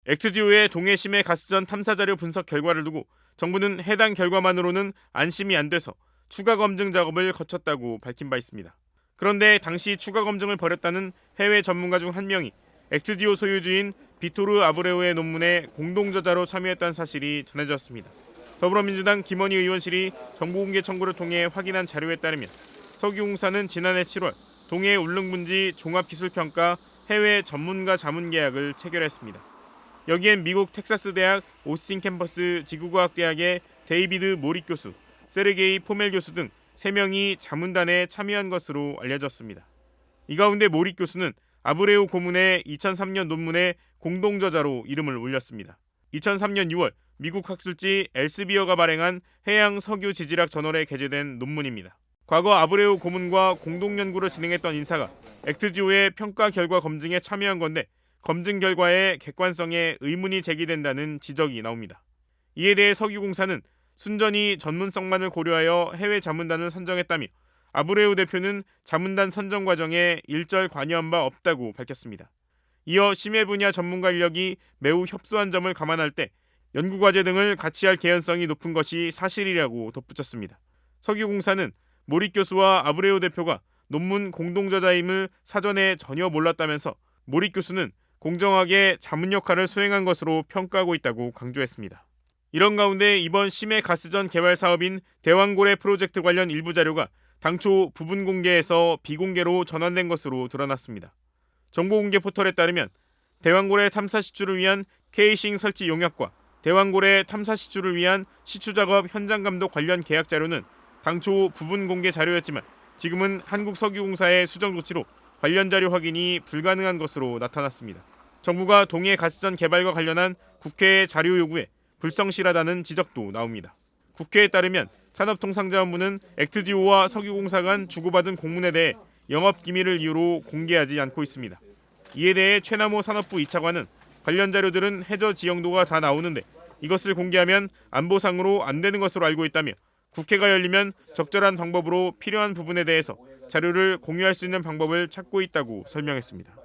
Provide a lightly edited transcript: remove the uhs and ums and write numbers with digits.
엑스지오의 동해 심해 가스전 탐사 자료 분석 결과를 두고 정부는 해당 결과만으로는 안심이 안 돼서 추가 검증 작업을 거쳤다고 밝힌 바 있습니다. 그런데 당시 추가 검증을 벌였다는 해외 전문가 중 한 명이 엑스지오 소유주인 비토르 아브레우의 논문에 공동 저자로 참여했다는 사실이 전해졌습니다. 더불어민주당 김원희 의원실이 정보공개 청구를 통해 확인한 자료에 따르면 석유공사는 지난해 7월 동해 울릉분지 종합기술평가 해외 전문가 자문 계약을 체결했습니다. 여기엔 미국 텍사스 대학 오스틴 캠퍼스 지구과학대학의 데이비드 모릭 교수, 세르게이 포멜 교수 등 3명이 자문단에 참여한 것으로 알려졌습니다. 이 가운데 모릭 교수는 아브레우 고문의 2003년 논문에 공동저자로 이름을 올렸습니다. 2003년 6월 미국 학술지 엘스비어가 발행한 해양 석유 지질학 저널에 게재된 논문입니다. 과거 아브레우 고문과 공동연구를 진행했던 인사가 엑스지오의 평가 결과 검증에 참여한 건데 검증 결과의 객관성에 의문이 제기된다는 지적이 나옵니다. 이에 대해 석유공사는 순전히 전문성만을 고려하여 해외 자문단을 선정했다며 아브레우 대표는 자문단 선정 과정에 일절 관여한 바 없다고 밝혔습니다. 이어 심해 분야 전문가 인력이 매우 협소한 점을 감안할 때 연구과제 등을 같이 할 개연성이 높은 것이 사실이라고 덧붙였습니다. 석유공사는 모릭 교수와 아브레우 대표가 논문 공동저자임을 사전에 전혀 몰랐다면서 모릭 교수는 공정하게 자문 역할을 수행한 것으로 평가하고 있다고 강조했습니다. 이런 가운데 이번 심해 가스전 개발 사업인 대왕고래 프로젝트 관련 일부 자료가 당초 부분 공개에서 비공개로 전환된 것으로 드러났습니다. 정보공개 포털에 따르면 대왕고래 탐사 시추를 위한 케이싱 설치 용역과 대왕고래 탐사 시추를 위한 시추 작업 현장 감독 관련 계약 자료는 당초 부분 공개 자료였지만 지금은 한국석유공사의 수정 조치로 관련 자료 확인이 불가능한 것으로 나타났습니다. 정부가 동해 가스전 개발과 관련한 국회의 자료 요구에 불성실하다는 지적도 나옵니다. 국회에 따르면 산업통상자원부는 엑스지오와 석유공사 간 주고받은 공문에 대해 영업기밀을 이유로 공개하지 않고 있습니다. 이에 대해 최남호 산업부 2차관은 관련 자료들은 해저 지형도가 다 나오는데 이것을 공개하면 안보상으로 안 되는 것으로 알고 있다며 국회가 열리면 적절한 방법으로 필요한 부분에 대해서 자료를 공유할 수 있는 방법을 찾고 있다고 설명했습니다.